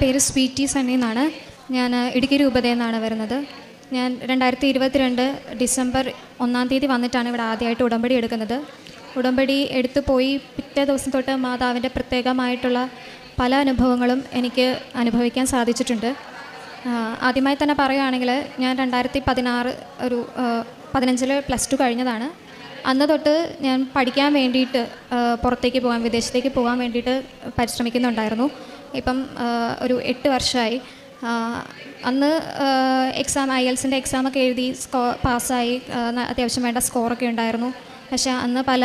പേര് സ്വീറ്റി സണ്ണി എന്നാണ്. ഞാൻ ഇടുക്കി രൂപതയിൽ നിന്നാണ് വരുന്നത്. ഞാൻ 2022 ഡിസംബർ 1 തീയതി വന്നിട്ടാണ് ഇവിടെ ആദ്യമായിട്ട് ഉടമ്പടി എടുക്കുന്നത്. ഉടമ്പടി എടുത്തു പോയി പിറ്റേ ദിവസം തൊട്ട് മാതാവിൻ്റെ പ്രത്യേകമായിട്ടുള്ള പല അനുഭവങ്ങളും എനിക്ക് അനുഭവിക്കാൻ സാധിച്ചിട്ടുണ്ട്. ആദ്യമായി തന്നെ പറയുകയാണെങ്കിൽ ഞാൻ 2015 +2 കഴിഞ്ഞതാണ്. അന്ന് തൊട്ട് ഞാൻ പഠിക്കാൻ വേണ്ടിയിട്ട് പുറത്തേക്ക് പോകാൻ, വിദേശത്തേക്ക് പോകാൻ വേണ്ടിയിട്ട് പരിശ്രമിക്കുന്നുണ്ടായിരുന്നു. ഇപ്പം ഒരു 8 വർഷമായി. അന്ന് IELTS-ൻ്റെ എക്സാമൊക്കെ എഴുതി പാസ്സായി, അത്യാവശ്യം വേണ്ട സ്കോറൊക്കെ ഉണ്ടായിരുന്നു. പക്ഷേ അന്ന് പല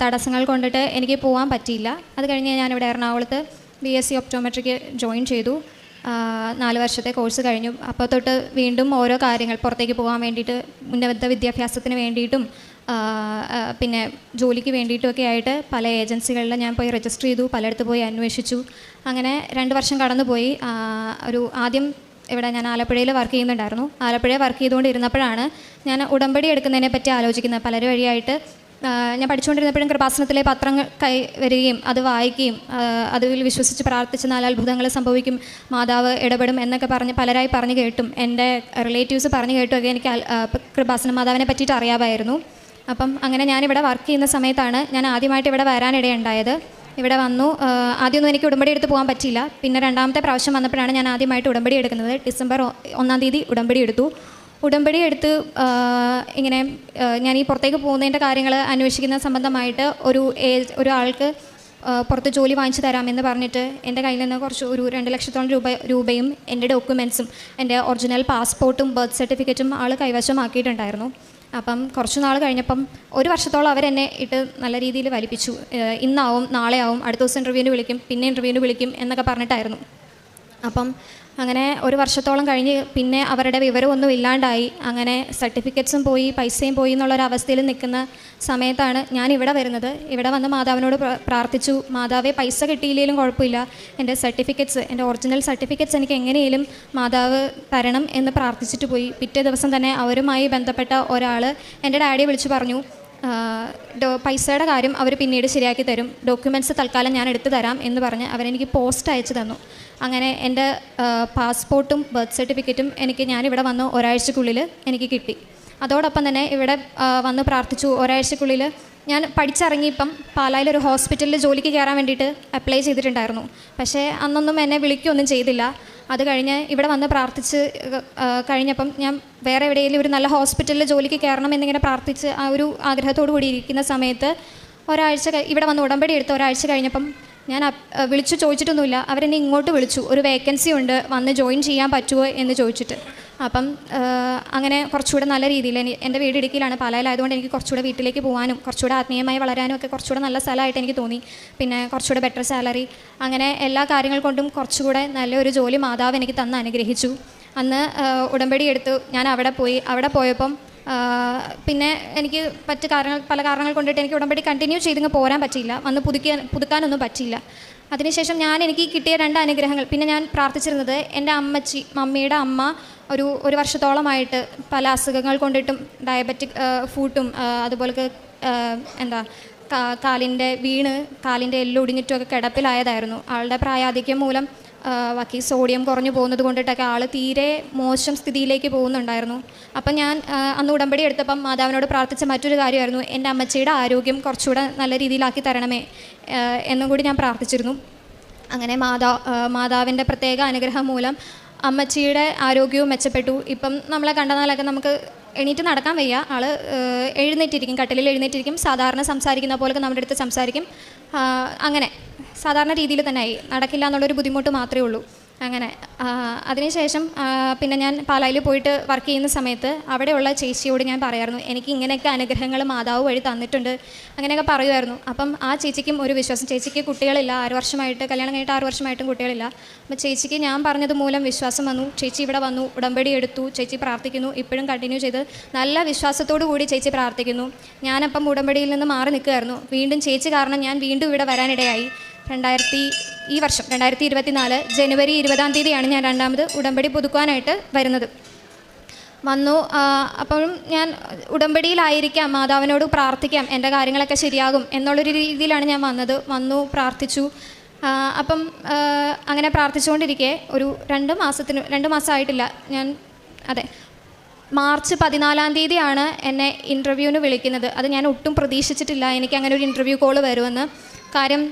തടസ്സങ്ങൾ കൊണ്ടിട്ട് എനിക്ക് പോകാൻ പറ്റിയില്ല. അത് കഴിഞ്ഞ് ഞാനിവിടെ എറണാകുളത്ത് BSc ഒപ്റ്റോമെട്രിക്ക് ജോയിൻ ചെയ്തു. 4 വർഷത്തെ കോഴ്സ് കഴിഞ്ഞു. അപ്പോൾ തൊട്ട് വീണ്ടും ഓരോ കാര്യങ്ങൾ പുറത്തേക്ക് പോകാൻ വേണ്ടിയിട്ട്, ഉന്നത വിദ്യാഭ്യാസത്തിന് വേണ്ടിയിട്ടും പിന്നെ ജോലിക്ക് വേണ്ടിയിട്ടുമൊക്കെ ആയിട്ട് പല ഏജൻസികളിൽ ഞാൻ പോയി രജിസ്റ്റർ ചെയ്തു, പലയിടത്ത് പോയി അന്വേഷിച്ചു. അങ്ങനെ 2 വർഷം കടന്നുപോയി. ആദ്യം ഇവിടെ ഞാൻ ആലപ്പുഴയിൽ വർക്ക് ചെയ്യുന്നുണ്ടായിരുന്നു. ആലപ്പുഴയിൽ വർക്ക് ചെയ്തുകൊണ്ടിരുന്നപ്പോഴാണ് ഞാൻ ഉടമ്പടി എടുക്കുന്നതിനെ പറ്റി ആലോചിക്കുന്നത്. പലരും വഴിയായിട്ട് ഞാൻ പഠിച്ചുകൊണ്ടിരുന്നപ്പോഴും കൃപാസനത്തിലെ പത്രങ്ങൾ വരികയും അത് വായിക്കുകയും അതിൽ വിശ്വസിച്ച് പ്രാർത്ഥിച്ച് 4 അത്ഭുതങ്ങൾ സംഭവിക്കും, മാതാവ് ഇടപെടും എന്നൊക്കെ പലരായി പറഞ്ഞു കേട്ടും എൻ്റെ റിലേറ്റീവ്സ് പറഞ്ഞു കേട്ടുമൊക്കെ എനിക്ക് കൃപാസന മാതാവിനെ പറ്റിയിട്ട് അറിയാമായിരുന്നു. അപ്പം അങ്ങനെ ഞാനിവിടെ വർക്ക് ചെയ്യുന്ന സമയത്താണ് ഞാൻ ആദ്യമായിട്ട് ഇവിടെ വരാനിടയുണ്ടായത്. ഇവിടെ വന്നു. ആദ്യമൊന്നും എനിക്ക് ഉടമ്പടി എടുത്ത് പോകാൻ പറ്റിയില്ല. പിന്നെ 2ാമത്തെ പ്രാവശ്യം വന്നപ്പോഴാണ് ഞാൻ ആദ്യമായിട്ട് ഉടമ്പടി എടുക്കുന്നത്. ഡിസംബർ 1 തീയതി ഉടമ്പടി എടുത്തു. ഉടമ്പടി എടുത്ത് ഇങ്ങനെ ഞാൻ ഈ പുറത്തേക്ക് പോകുന്നതിൻ്റെ കാര്യങ്ങൾ അന്വേഷിക്കുന്ന സംബന്ധമായിട്ട് ഒരാൾക്ക് പുറത്ത് ജോലി വാങ്ങിച്ചു തരാമെന്ന് പറഞ്ഞിട്ട് എൻ്റെ കയ്യിൽ നിന്ന് ഒരു 2 ലക്ഷത്തോളം രൂപയും എൻ്റെ ഡോക്യുമെൻറ്റ്സും എൻ്റെ ഒറിജിനൽ പാസ്പോർട്ടും ബർത്ത് സർട്ടിഫിക്കറ്റും ആൾ കൈവശമാക്കിയിട്ടുണ്ടായിരുന്നു. അപ്പം കുറച്ച് നാൾ കഴിഞ്ഞപ്പം 1 വർഷത്തോളം അവരെന്നെ ഇട്ട് നല്ല രീതിയിൽ വലിപ്പിച്ചു. ഇന്നാവും, നാളെ ആവും, അടുത്ത ദിവസം ഇൻ്റർവ്യൂവിന് വിളിക്കും, പിന്നെ ഇൻ്റർവ്യൂവിന് വിളിക്കും എന്നൊക്കെ പറഞ്ഞിട്ടായിരുന്നു. അപ്പം അങ്ങനെ 1 വർഷത്തോളം കഴിഞ്ഞ് പിന്നെ അവരുടെ വിവരമൊന്നും ഇല്ലാണ്ടായി. അങ്ങനെ സർട്ടിഫിക്കറ്റ്സും പോയി, പൈസയും പോയി എന്നുള്ളൊരവസ്ഥയിൽ നിൽക്കുന്ന സമയത്താണ് ഞാൻ ഇവിടെ വരുന്നത്. ഇവിടെ വന്ന് മാതാവിനോട് പ്രാർത്ഥിച്ചു, മാതാവെ പൈസ കിട്ടിയില്ലെങ്കിലും കുഴപ്പമില്ല, എൻ്റെ ഒറിജിനൽ സർട്ടിഫിക്കറ്റ്സ് എനിക്ക് എങ്ങനെയും മാതാവ് തരണം എന്ന് പ്രാർത്ഥിച്ചിട്ട് പോയി. പിറ്റേ ദിവസം തന്നെ അവരുമായി ബന്ധപ്പെട്ട ഒരാൾ എൻ്റെ ഡാഡിയെ വിളിച്ചു പറഞ്ഞു, പൈസയുടെ കാര്യം അവർ പിന്നീട് ശരിയാക്കി തരും, ഡോക്യുമെൻറ്റ്സ് തൽക്കാലം ഞാൻ എടുത്തു തരാം എന്ന് പറഞ്ഞ് അവരെനിക്ക് പോസ്റ്റ് അയച്ചു തന്നു. അങ്ങനെ എൻ്റെ പാസ്പോർട്ടും ബർത്ത് സർട്ടിഫിക്കറ്റും ഞാനിവിടെ വന്ന് ഒരാഴ്ചക്കുള്ളിൽ എനിക്ക് കിട്ടി. അതോടൊപ്പം തന്നെ ഇവിടെ വന്ന് പ്രാർത്ഥിച്ചു. ഒരാഴ്ചക്കുള്ളിൽ ഞാൻ പഠിച്ചിറങ്ങിയപ്പം പാലായിലൊരു ഹോസ്പിറ്റലിൽ ജോലിക്ക് കയറാൻ വേണ്ടിയിട്ട് അപ്ലൈ ചെയ്തിട്ടുണ്ടായിരുന്നു. പക്ഷേ അന്നൊന്നും എന്നെ വിളിക്കുകയൊന്നും ചെയ്തില്ല. അത് കഴിഞ്ഞ് ഇവിടെ വന്ന് പ്രാർത്ഥിച്ച് കഴിഞ്ഞപ്പം ഞാൻ വേറെ എവിടെയെങ്കിലും ഒരു നല്ല ഹോസ്പിറ്റലിൽ ജോലിക്ക് കയറണം എന്നിങ്ങനെ പ്രാർത്ഥിച്ച് ആ ഒരു ആഗ്രഹത്തോടു കൂടി ഇരിക്കുന്ന സമയത്ത് ഇവിടെ വന്ന് ഉടമ്പടി എടുത്ത് ഒരാഴ്ച കഴിഞ്ഞപ്പം ഞാൻ വിളിച്ചു ചോദിച്ചിട്ടൊന്നുമില്ല, അവരെന്നെ ഇങ്ങോട്ട് വിളിച്ചു, ഒരു വേക്കൻസി ഉണ്ട്, വന്ന് ജോയിൻ ചെയ്യാൻ പറ്റുമോ എന്ന് ചോദിച്ചിട്ട്. അപ്പം അങ്ങനെ കുറച്ചുകൂടെ നല്ല രീതിയിൽ, എൻ്റെ വീട് ഇടുക്കിയിലാണ്, പാലായിലായതുകൊണ്ട് എനിക്ക് കുറച്ചുകൂടെ വീട്ടിലേക്ക് പോകാനും കുറച്ചുകൂടെ ആത്മീയമായി വളരാനും ഒക്കെ കുറച്ചുകൂടെ നല്ല സ്ഥലമായിട്ട് എനിക്ക് തോന്നി. പിന്നെ കുറച്ചുകൂടെ ബെറ്റർ സാലറി, അങ്ങനെ എല്ലാ കാര്യങ്ങൾ കൊണ്ടും കുറച്ചുകൂടെ നല്ലൊരു ജോലി മാതാവ് എനിക്ക് തന്ന് അനുഗ്രഹിച്ചു. അന്ന് ഉടമ്പടി എടുത്തു ഞാൻ അവിടെ പോയപ്പം പിന്നെ എനിക്ക് പല കാരണങ്ങൾ കൊണ്ടിട്ട് എനിക്ക് ഉടമ്പടി കണ്ടിന്യൂ ചെയ്തിങ്ങ് പോരാൻ പറ്റിയില്ല, വന്ന് പുതുക്കാനൊന്നും പറ്റിയില്ല. അതിനുശേഷം എനിക്ക് കിട്ടിയ 2 അനുഗ്രഹങ്ങൾ, പിന്നെ ഞാൻ പ്രാർത്ഥിച്ചിരുന്നത് എൻ്റെ മമ്മിയുടെ അമ്മ ഒരു വർഷത്തോളമായിട്ട് പല അസുഖങ്ങൾ കൊണ്ടിട്ടും ഡയബറ്റിക് ഫുഡും അതുപോലെ കാലിൻ്റെ എല്ല് ഒടിഞ്ഞിട്ടുമൊക്കെ കിടപ്പിലായതായിരുന്നു. ആളുടെ പ്രായാധിക്യം മൂലം സോഡിയം കുറഞ്ഞു പോകുന്നത് കൊണ്ടിട്ടൊക്കെ ആൾ തീരെ മോശം സ്ഥിതിയിലേക്ക് പോകുന്നുണ്ടായിരുന്നു. അപ്പം ഞാൻ അന്ന് ഉടമ്പടി എടുത്തപ്പം മാതാവിനോട് പ്രാർത്ഥിച്ച മറ്റൊരു കാര്യമായിരുന്നു, എൻ്റെ അമ്മച്ചിയുടെ ആരോഗ്യം കുറച്ചുകൂടെ നല്ല രീതിയിലാക്കി തരണമേ എന്നും കൂടി ഞാൻ പ്രാർത്ഥിച്ചിരുന്നു. അങ്ങനെ മാതാവിൻ്റെ പ്രത്യേക അനുഗ്രഹം മൂലം അമ്മച്ചിയുടെ ആരോഗ്യവും മെച്ചപ്പെട്ടു. ഇപ്പം നമ്മളെ കണ്ടനാലൊക്കെ നമുക്ക് എണീറ്റ് നടക്കാൻ വയ്യ, ആൾ എഴുന്നേറ്റിരിക്കും, കട്ടിലിൽ എഴുന്നേറ്റിരിക്കും, സാധാരണ സംസാരിക്കുന്ന പോലൊക്കെ നമ്മുടെ അടുത്ത് സംസാരിക്കും. അങ്ങനെ സാധാരണ രീതിയിൽ തന്നെ ആയി, നടക്കില്ല എന്നുള്ളൊരു ബുദ്ധിമുട്ട് മാത്രമേ ഉള്ളൂ. അങ്ങനെ അതിനുശേഷം പിന്നെ ഞാൻ പാലായിൽ പോയിട്ട് വർക്ക് ചെയ്യുന്ന സമയത്ത് അവിടെയുള്ള ചേച്ചിയോട് ഞാൻ പറയായിരുന്നു, എനിക്ക് ഇങ്ങനെയൊക്കെ അനുഗ്രഹങ്ങൾ മാതാവ് വഴി തന്നിട്ടുണ്ട്, അങ്ങനെയൊക്കെ പറയുമായിരുന്നു. അപ്പം ആ ചേച്ചിക്കും ഒരു വിശ്വാസം, ചേച്ചിക്ക് കുട്ടികളില്ല, 6 വർഷമായിട്ട് കല്യാണം കഴിഞ്ഞിട്ട് 6 വർഷമായിട്ടും കുട്ടികളില്ല. അപ്പം ചേച്ചിക്ക് ഞാൻ പറഞ്ഞത് മൂലം വിശ്വാസം വന്നു. ചേച്ചി ഇവിടെ വന്നു, ഉടമ്പടി എടുത്തു, ചേച്ചി പ്രാർത്ഥിക്കുന്നു, ഇപ്പോഴും കണ്ടിന്യൂ ചെയ്ത് നല്ല വിശ്വാസത്തോടു കൂടി ചേച്ചി പ്രാർത്ഥിക്കുന്നു. ഞാനപ്പം ഉടമ്പടിയിൽ നിന്ന് മാറി നിൽക്കുകയായിരുന്നു. വീണ്ടും ചേച്ചി കാരണം ഞാൻ വീണ്ടും ഇവിടെ വരാനിടയായി. ഈ വർഷം 2024 ജനുവരി 20 തീയതിയാണ് ഞാൻ 2ാമത് ഉടമ്പടി പുതുക്കാനായിട്ട് വരുന്നത്. അപ്പം ഞാൻ ഉടമ്പടിയിലായിരിക്കാം, മാതാവിനോട് പ്രാർത്ഥിക്കാം, എൻ്റെ കാര്യങ്ങളൊക്കെ ശരിയാകും എന്നുള്ളൊരു രീതിയിലാണ് ഞാൻ വന്നു പ്രാർത്ഥിച്ചു. അപ്പം അങ്ങനെ പ്രാർത്ഥിച്ചുകൊണ്ടിരിക്കെ ഒരു 2 മാസമായിട്ടില്ല, അതെ, മാർച്ച് 14-ാം തീയതിയാണ് എന്നെ ഇൻ്റർവ്യൂവിന് വിളിക്കുന്നത്. അത് ഞാൻ ഒട്ടും പ്രതീക്ഷിച്ചിട്ടില്ല എനിക്ക് അങ്ങനെ ഒരു ഇൻ്റർവ്യൂ കോൾ വരുമെന്ന്. കാര്യം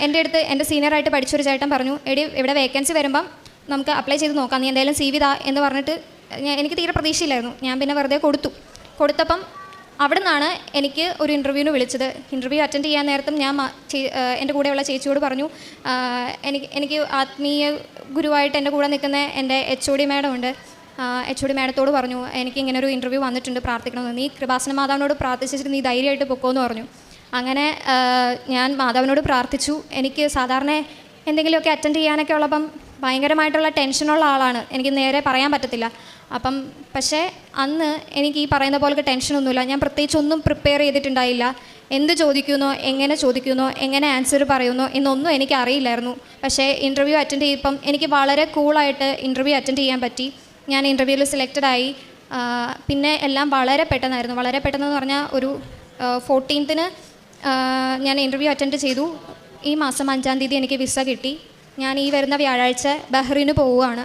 എൻ്റെ അടുത്ത് എൻ്റെ സീനിയറായിട്ട് പഠിച്ചൊരു ചേട്ടൻ പറഞ്ഞു, എടി ഇവിടെ വേക്കൻസി വരുമ്പം നമുക്ക് അപ്ലൈ ചെയ്ത് നോക്കാം, നീ എന്തായാലും CV താ എന്ന് പറഞ്ഞിട്ട് എനിക്ക് തീരെ പ്രതീക്ഷയില്ലായിരുന്നു. ഞാൻ പിന്നെ വെറുതെ കൊടുത്തപ്പം അവിടെ നിന്നാണ് എനിക്ക് ഒരു ഇൻ്റർവ്യൂവിന് വിളിച്ചത്. ഇൻ്റർവ്യൂ അറ്റൻഡ് ചെയ്യാൻ നേരത്തും ഞാൻ എൻ്റെ കൂടെയുള്ള ചേച്ചിയോട് പറഞ്ഞു, എനിക്ക് ആത്മീയ ഗുരുവായിട്ട് എൻ്റെ കൂടെ നിൽക്കുന്ന എൻ്റെ HOD മാഡം ഉണ്ട്, HOD മാഡത്തോട് പറഞ്ഞു എനിക്ക് ഇങ്ങനെ ഒരു ഇൻ്റർവ്യൂ വന്നിട്ടുണ്ട്, പ്രാർത്ഥിക്കണമെന്ന്. നീ കൃപാസന മാതാവിനോട് പ്രാർത്ഥിച്ചിട്ട് നീ ധൈര്യമായിട്ട് പൊക്കോന്ന് പറഞ്ഞു. അങ്ങനെ ഞാൻ മാതാവിനോട് പ്രാർത്ഥിച്ചു. എനിക്ക് സാധാരണ എന്തെങ്കിലുമൊക്കെ അറ്റൻഡ് ചെയ്യാനൊക്കെ ഉള്ളപ്പം ഭയങ്കരമായിട്ടുള്ള ടെൻഷനുള്ള ആളാണ്, എനിക്ക് നേരെ പറയാൻ പറ്റത്തില്ല. പക്ഷേ അന്ന് എനിക്ക് ഈ പറയുന്ന പോലൊക്കെ ടെൻഷനൊന്നുമില്ല. ഞാൻ പ്രത്യേകിച്ചൊന്നും പ്രിപ്പയർ ചെയ്തിട്ടുണ്ടായില്ല. എന്ത് ചോദിക്കുന്നോ, എങ്ങനെ ആൻസർ പറയുന്നോ എന്നൊന്നും എനിക്ക് അറിയില്ലായിരുന്നു. പക്ഷേ ഇൻ്റർവ്യൂ അറ്റൻഡ് ചെയ്യുമ്പം എനിക്ക് വളരെ കൂളായിട്ട് ഇൻ്റർവ്യൂ അറ്റൻഡ് ചെയ്യാൻ പറ്റി. ഞാൻ ഇൻ്റർവ്യൂവിൽ സെലക്റ്റഡായി. പിന്നെ എല്ലാം വളരെ പെട്ടെന്നായിരുന്നു. വളരെ പെട്ടെന്ന് പറഞ്ഞാൽ ഒരു 14th ഞാൻ ഇൻ്റർവ്യൂ അറ്റൻഡ് ചെയ്തു. ഈ മാസം 5-ാം തീയതി എനിക്ക് വിസ കിട്ടി. ഞാൻ ഈ വരുന്ന വ്യാഴാഴ്ച ബഹ്റിന് പോവുകയാണ്.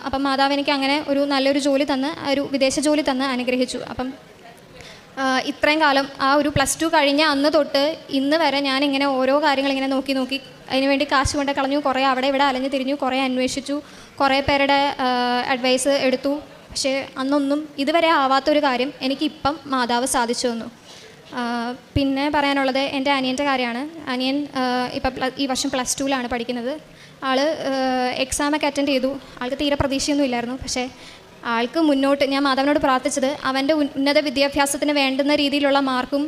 അപ്പം മാതാവ് എനിക്ക് അങ്ങനെ ഒരു നല്ലൊരു ജോലി തന്ന്, ഒരു വിദേശ ജോലി തന്ന് അനുഗ്രഹിച്ചു. അപ്പം ഇത്രയും കാലം ആ ഒരു +2 കഴിഞ്ഞ അന്ന് തൊട്ട് ഇന്ന് വരെ ഞാനിങ്ങനെ ഓരോ കാര്യങ്ങളിങ്ങനെ നോക്കി അതിനുവേണ്ടി കാശ് കൊണ്ട് കളഞ്ഞു. കുറേ അവിടെ ഇവിടെ അലഞ്ഞു തിരിഞ്ഞു, കുറേ അന്വേഷിച്ചു, കുറേ പേരുടെ അഡ്വൈസ് എടുത്തു. പക്ഷേ അന്നൊന്നും ഇതുവരെ ആവാത്തൊരു കാര്യം എനിക്കിപ്പം മാതാവ് സാധിച്ചു തന്നു. പിന്നെ പറയാനുള്ളത് എൻ്റെ അനിയൻ്റെ കാര്യമാണ്. അനിയൻ ഈ വർഷം +2-ലാണ് പഠിക്കുന്നത്. ആൾ എക്സാമൊക്കെ അറ്റൻഡ് ചെയ്തു. ആൾക്ക് തീരെ പ്രതീക്ഷയൊന്നും ഇല്ലായിരുന്നു. പക്ഷേ ആൾക്ക് മുന്നോട്ട് ഞാൻ മാതാവിനോട് പ്രാർത്ഥിച്ചത് അവൻ്റെ ഉന്നത വിദ്യാഭ്യാസത്തിന് വേണ്ടുന്ന രീതിയിലുള്ള മാർക്കും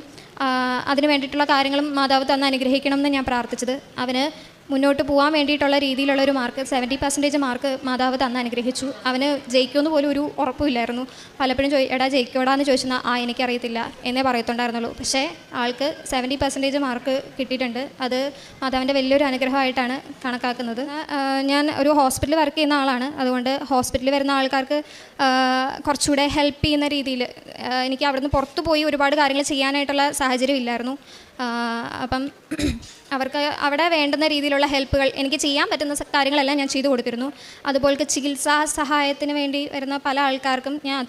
അതിന് വേണ്ടിയിട്ടുള്ള കാര്യങ്ങളും മാതാവ് തന്ന് അനുഗ്രഹിക്കണം എന്ന് ഞാൻ പ്രാർത്ഥിച്ചത്. അവന് മുന്നോട്ട് പോകാൻ വേണ്ടിയിട്ടുള്ള രീതിയിലുള്ളൊരു മാർക്ക് 70% മാർക്ക് മാതാവ് തന്ന് അനുഗ്രഹിച്ചു. അവന് ജയിക്കുമെന്ന് പോലും ഒരു ഉറപ്പുമില്ലായിരുന്നു. പലപ്പോഴും എടാ ജയിക്കോടാന്ന് ചോദിച്ചാൽ എനിക്കറിയത്തില്ല എന്നേ പറയത്തുണ്ടായിരുന്നുള്ളൂ. പക്ഷേ ആൾക്ക് 70% മാർക്ക് കിട്ടിയിട്ടുണ്ട്. അത് മാതാവിൻ്റെ വലിയൊരു അനുഗ്രഹമായിട്ടാണ് കണക്കാക്കുന്നത്. ഞാൻ ഒരു ഹോസ്പിറ്റലിൽ വർക്ക് ചെയ്യുന്ന ആളാണ്. അതുകൊണ്ട് ഹോസ്പിറ്റലിൽ വരുന്ന ആൾക്കാർക്ക് കുറച്ചുകൂടെ ഹെൽപ്പ് ചെയ്യുന്ന രീതിയിൽ എനിക്ക് അവിടുന്ന് പുറത്തു പോയി ഒരുപാട് കാര്യങ്ങൾ ചെയ്യാനായിട്ടുള്ള സാഹചര്യം ഇല്ലായിരുന്നു. അപ്പം അവർക്ക് അവിടെ വേണ്ടുന്ന രീതിയിലുള്ള ഹെൽപ്പുകൾ എനിക്ക് ചെയ്യാൻ പറ്റുന്ന കാര്യങ്ങളെല്ലാം ഞാൻ ചെയ്തു കൊടുത്തിരുന്നു. അതുപോലെ ചികിത്സാ സഹായത്തിന് വേണ്ടി വരുന്ന പല ആൾക്കാർക്കും ഞാൻ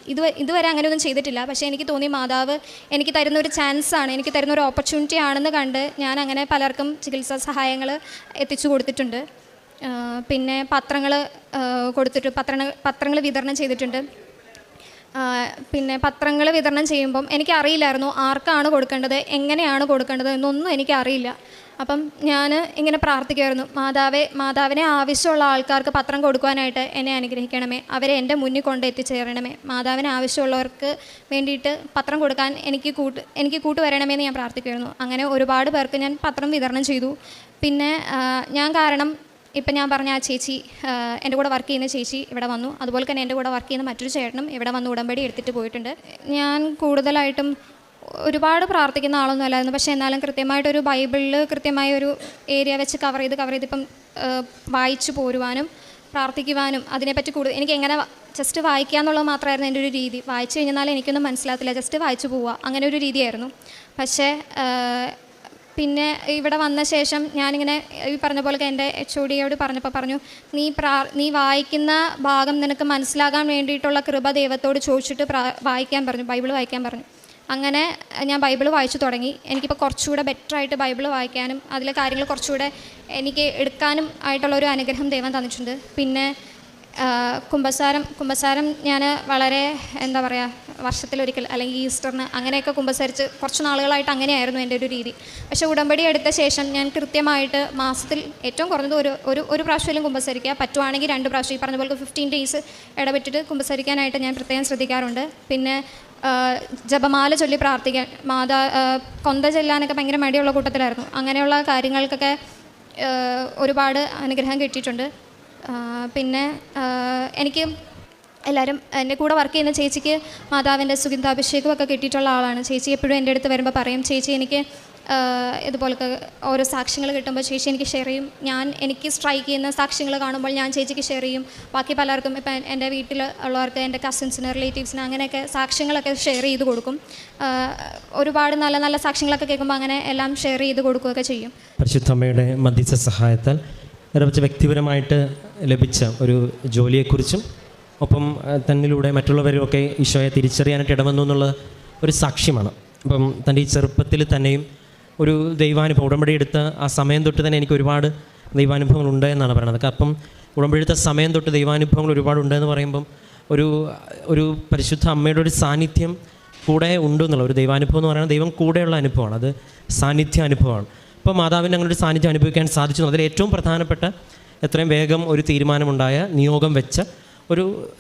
ഇതുവരെ അങ്ങനെയൊന്നും ചെയ്തിട്ടില്ല. പക്ഷേ എനിക്ക് തോന്നി മാതാവ് എനിക്ക് തരുന്നൊരു ചാൻസാണ്, എനിക്ക് തരുന്നൊരു ഓപ്പർച്യൂണിറ്റി ആണെന്ന് കണ്ട് ഞാൻ അങ്ങനെ പലർക്കും ചികിത്സാ സഹായങ്ങൾ എത്തിച്ചു കൊടുത്തിട്ടുണ്ട്. പിന്നെ പത്രങ്ങൾ വിതരണം ചെയ്തിട്ടുണ്ട്. പിന്നെ പത്രങ്ങൾ വിതരണം ചെയ്യുമ്പം എനിക്കറിയില്ലായിരുന്നു ആർക്കാണ് കൊടുക്കേണ്ടത്, എങ്ങനെയാണ് കൊടുക്കേണ്ടത് എന്നൊന്നും എനിക്കറിയില്ല. അപ്പം ഞാൻ ഇങ്ങനെ പ്രാർത്ഥിക്കുമായിരുന്നു, മാതാവിനെ ആവശ്യമുള്ള ആൾക്കാർക്ക് പത്രം കൊടുക്കുവാനായിട്ട് എന്നെ അനുഗ്രഹിക്കണമേ, അവരെ എൻ്റെ മുന്നിൽ കൊണ്ട് എത്തിച്ചേരണമേ, മാതാവിന് ആവശ്യമുള്ളവർക്ക് വേണ്ടിയിട്ട് പത്രം കൊടുക്കാൻ എനിക്ക് കൂട്ടുവരണമേ ഞാൻ പ്രാർത്ഥിക്കുമായിരുന്നു. അങ്ങനെ ഒരുപാട് പേർക്ക് ഞാൻ പത്രം വിതരണം ചെയ്തു. പിന്നെ ഞാൻ കാരണം ഇപ്പം ഞാൻ പറഞ്ഞ ആ ചേച്ചി, എൻ്റെ കൂടെ വർക്ക് ചെയ്യുന്ന ചേച്ചി ഇവിടെ വന്നു. അതുപോലെ തന്നെ എൻ്റെ കൂടെ വർക്ക് ചെയ്യുന്ന മറ്റൊരു ചേട്ടനും ഇവിടെ വന്ന് ഉടമ്പടി എടുത്തിട്ട് പോയിട്ടുണ്ട്. ഞാൻ കൂടുതലായിട്ടും ഒരുപാട് പ്രാർത്ഥിക്കുന്ന ആളൊന്നും അല്ലായിരുന്നു. പക്ഷേ എന്നാലും കൃത്യമായിട്ടൊരു ബൈബിളിൽ കൃത്യമായ ഒരു ഏരിയ വെച്ച് കവർ ചെയ്ത് ഇപ്പം വായിച്ചു പോരുവാനും പ്രാർത്ഥിക്കുവാനും അതിനെപ്പറ്റി കൂടുതൽ എനിക്ക് എങ്ങനെ ജസ്റ്റ് വായിക്കുക എന്നുള്ളത് മാത്രമായിരുന്നു എൻ്റെ ഒരു രീതി. വായിച്ചു കഴിഞ്ഞാൽ എനിക്കൊന്നും മനസ്സിലാകത്തില്ല, ജസ്റ്റ് വായിച്ചു പോവുക, അങ്ങനെ ഒരു രീതിയായിരുന്നു. പക്ഷേ പിന്നെ ഇവിടെ വന്ന ശേഷം ഞാനിങ്ങനെ ഈ പറഞ്ഞ പോലെ എൻ്റെ HODയോട് പറഞ്ഞപ്പോൾ പറഞ്ഞു, നീ വായിക്കുന്ന ഭാഗം നിനക്ക് മനസ്സിലാകാൻ വേണ്ടിയിട്ടുള്ള കൃപ ദൈവത്തോട് ചോദിച്ചിട്ട് വായിക്കാൻ പറഞ്ഞു, ബൈബിൾ വായിക്കാൻ പറഞ്ഞു. അങ്ങനെ ഞാൻ ബൈബിൾ വായിച്ചു തുടങ്ങി. എനിക്കിപ്പോൾ കുറച്ചുകൂടെ ബെറ്ററായിട്ട് ബൈബിൾ വായിക്കാനും അതിലെ കാര്യങ്ങൾ കുറച്ചുകൂടെ എനിക്ക് എടുക്കാനും ആയിട്ടുള്ളൊരു അനുഗ്രഹം ദൈവം തന്നിട്ടുണ്ട്. പിന്നെ കുമ്പസാരം ഞാൻ വളരെ എന്താ പറയുക, വർഷത്തിലൊരിക്കൽ അല്ലെങ്കിൽ ഈസ്റ്ററിന് അങ്ങനെയൊക്കെ കുമ്പസരിച്ച് കുറച്ച് നാളുകളായിട്ട് അങ്ങനെയായിരുന്നു എൻ്റെ ഒരു രീതി. പക്ഷേ ഉടമ്പടി എടുത്ത ശേഷം ഞാൻ കൃത്യമായിട്ട് മാസത്തിൽ ഏറ്റവും കുറഞ്ഞത് ഒരു പ്രാവശ്യമെങ്കിലും കുമ്പസരിക്കുക, പറ്റുവാണെങ്കിൽ 2 പ്രാവശ്യം, ഈ പറഞ്ഞ പോലെ 15 days ഇടവിട്ടിട്ട് കുമ്പസരിക്കാനായിട്ട് ഞാൻ പ്രത്യേകം ശ്രദ്ധിക്കാറുണ്ട്. പിന്നെ ജപമാല ചൊല്ലി പ്രാർത്ഥിക്കാൻ, കൊന്ത ചെല്ലാനൊക്കെ ഭയങ്കര മടിയുള്ള കൂട്ടത്തിലായിരുന്നു. അങ്ങനെയുള്ള കാര്യങ്ങൾക്കൊക്കെ ഒരുപാട് അനുഗ്രഹം കിട്ടിയിട്ടുണ്ട്. പിന്നെ എനിക്ക് എല്ലാവരും എൻ്റെ കൂടെ വർക്ക് ചെയ്യുന്ന ചേച്ചിക്ക് മാതാവിൻ്റെ സുഗന്ധാഭിഷേകമൊക്കെ കിട്ടിയിട്ടുള്ള ആളാണ്. ചേച്ചി എപ്പോഴും എൻ്റെ അടുത്ത് വരുമ്പോൾ പറയും, ചേച്ചി എനിക്ക് ഇതുപോലൊക്കെ ഓരോ സാക്ഷ്യങ്ങൾ കിട്ടുമ്പോൾ ചേച്ചി എനിക്ക് ഷെയർ ചെയ്യും. എനിക്ക് സ്ട്രൈക്ക് ചെയ്യുന്ന സാക്ഷ്യങ്ങൾ കാണുമ്പോൾ ഞാൻ ചേച്ചിക്ക് ഷെയർ ചെയ്യും. ബാക്കി പലർക്കും ഇപ്പം എൻ്റെ വീട്ടിൽ ഉള്ളവർക്ക്, എൻ്റെ കസിൻസിന്, റിലേറ്റീവ്സിന് അങ്ങനെയൊക്കെ സാക്ഷ്യങ്ങളൊക്കെ ഷെയർ ചെയ്ത് കൊടുക്കും. ഒരുപാട് നല്ല നല്ല സാക്ഷ്യങ്ങളൊക്കെ കേൾക്കുമ്പോൾ അങ്ങനെ എല്ലാം ഷെയർ ചെയ്ത് കൊടുക്കുകയൊക്കെ ചെയ്യും. പരിശുദ്ധ അമ്മയുടെ മധ്യസ്ഥ സഹായത്താൽ വ്യക്തിപരമായിട്ട് ലഭിച്ച ഒരു ജോലിയെക്കുറിച്ചും ഒപ്പം തന്നിലൂടെ മറ്റുള്ളവരുമൊക്കെ ഈശോയെ തിരിച്ചറിയാനായിട്ട് ഇടവന്നു എന്നുള്ള ഒരു സാക്ഷ്യമാണ്. അപ്പം തൻ്റെ ഈ ചെറുപ്പത്തിൽ തന്നെയും ഒരു ദൈവാനുഭവം, ഉടമ്പടി എടുത്ത ആ സമയം തൊട്ട് തന്നെ എനിക്ക് ഒരുപാട് ദൈവാനുഭവങ്ങൾ ഉണ്ട് എന്നാണ് പറയുന്നത്. അപ്പം ഉടമ്പടി എടുത്ത സമയം തൊട്ട് ദൈവാനുഭവങ്ങൾ ഒരുപാടുണ്ടെന്ന് പറയുമ്പം ഒരു പരിശുദ്ധ അമ്മയുടെ ഒരു സാന്നിധ്യം കൂടെ ഉണ്ടെന്നുള്ള ഒരു ദൈവാനുഭവം എന്ന് പറയുന്നത് ദൈവം കൂടെയുള്ള അനുഭവമാണ്. അത് സാന്നിധ്യ അനുഭവമാണ്. അപ്പോൾ മാതാവിൻ്റെ അങ്ങനെ ഒരു സാന്നിധ്യം അനുഭവിക്കാൻ സാധിച്ചു. അതിൽ ഏറ്റവും പ്രധാനപ്പെട്ട എത്രയും വേഗം ഒരു തീരുമാനമുണ്ടായ, നിയോഗം വെച്ച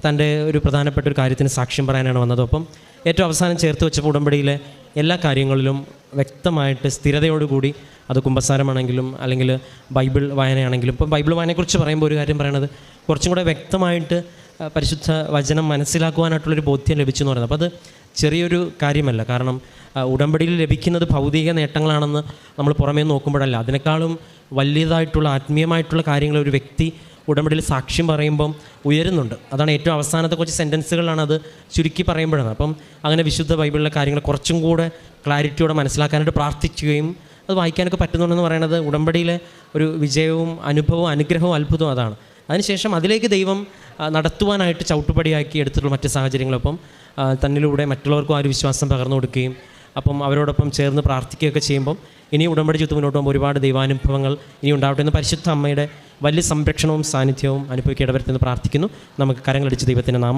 തൻ്റെ ഒരു പ്രധാനപ്പെട്ട ഒരു കാര്യത്തിന് സാക്ഷ്യം പറയാനാണ് വന്നത്. അപ്പം ഏറ്റവും അവസാനം ചേർത്ത് വെച്ചപ്പോൾ ഉടമ്പടിയിലെ എല്ലാ കാര്യങ്ങളിലും വ്യക്തമായിട്ട് സ്ഥിരതയോടുകൂടി, അത് കുമ്പസാരമാണെങ്കിലും അല്ലെങ്കിൽ ബൈബിൾ വായനയാണെങ്കിലും, ഇപ്പം ബൈബിൾ വായനയെക്കുറിച്ച് പറയുമ്പോൾ ഒരു കാര്യം പറയുന്നത് കുറച്ചും കൂടെ വ്യക്തമായിട്ട് പരിശുദ്ധ വചനം മനസ്സിലാക്കുവാനായിട്ടുള്ളൊരു ബോധ്യം ലഭിച്ചു എന്ന് പറയുന്നത്. അപ്പോൾ അത് ചെറിയൊരു കാര്യമല്ല. കാരണം ഉടമ്പടിയിൽ ലഭിക്കുന്നത് ഭൗതിക നേട്ടങ്ങളാണെന്ന് നമ്മൾ പുറമേ നോക്കുമ്പോഴല്ല, അതിനേക്കാളും വലിയതായിട്ടുള്ള ആത്മീയമായിട്ടുള്ള കാര്യങ്ങൾ ഒരു വ്യക്തി ഉടമ്പടിയിൽ സാക്ഷ്യം പറയുമ്പം ഉയരുന്നുണ്ട്. അതാണ് ഏറ്റവും അവസാനത്തെ കുറച്ച് സെൻറ്റൻസുകളാണ് അത് ചുരുക്കി പറയുമ്പോഴാണ്. അപ്പം അങ്ങനെ വിശുദ്ധ ബൈബിളിലെ കാര്യങ്ങൾ കുറച്ചും കൂടെ ക്ലാരിറ്റിയോടെ മനസ്സിലാക്കാനായിട്ട് പ്രാർത്ഥിക്കുകയും അത് വായിക്കാനൊക്കെ പറ്റുന്നുണ്ടെന്ന് പറയുന്നത് ഉടമ്പടിയിലെ ഒരു വിജയവും അനുഭവവും അനുഗ്രഹവും അത്ഭുതവും അതാണ്. അതിനുശേഷം അതിലേക്ക് ദൈവം നടത്തുവാനായിട്ട് ചവിട്ടുപടിയാക്കി എടുത്തിട്ടുള്ള മറ്റ് സാഹചര്യങ്ങളൊപ്പം തന്നിലൂടെ മറ്റുള്ളവർക്കും ആ ഒരു വിശ്വാസം പകർന്നു കൊടുക്കുകയും അപ്പം അവരോടൊപ്പം ചേർന്ന് പ്രാർത്ഥിക്കുകയൊക്കെ ചെയ്യുമ്പം ഇനി ഉടമ്പടി ചുറ്റും മുന്നോട്ട് പോകുമ്പോൾ ഒരുപാട് ദൈവാനുഭവങ്ങൾ ഇനി ഉണ്ടാവട്ടെ എന്ന് പരിശുദ്ധ അമ്മയുടെ വലിയ സംരക്ഷണവും സാന്നിധ്യവും അനുഭവിക്കേണ്ടവരെന്ന് പ്രാർത്ഥിക്കുന്നു. നമുക്ക് കരങ്ങളടിച്ച് ദൈവത്തിൻ്റെ നാമം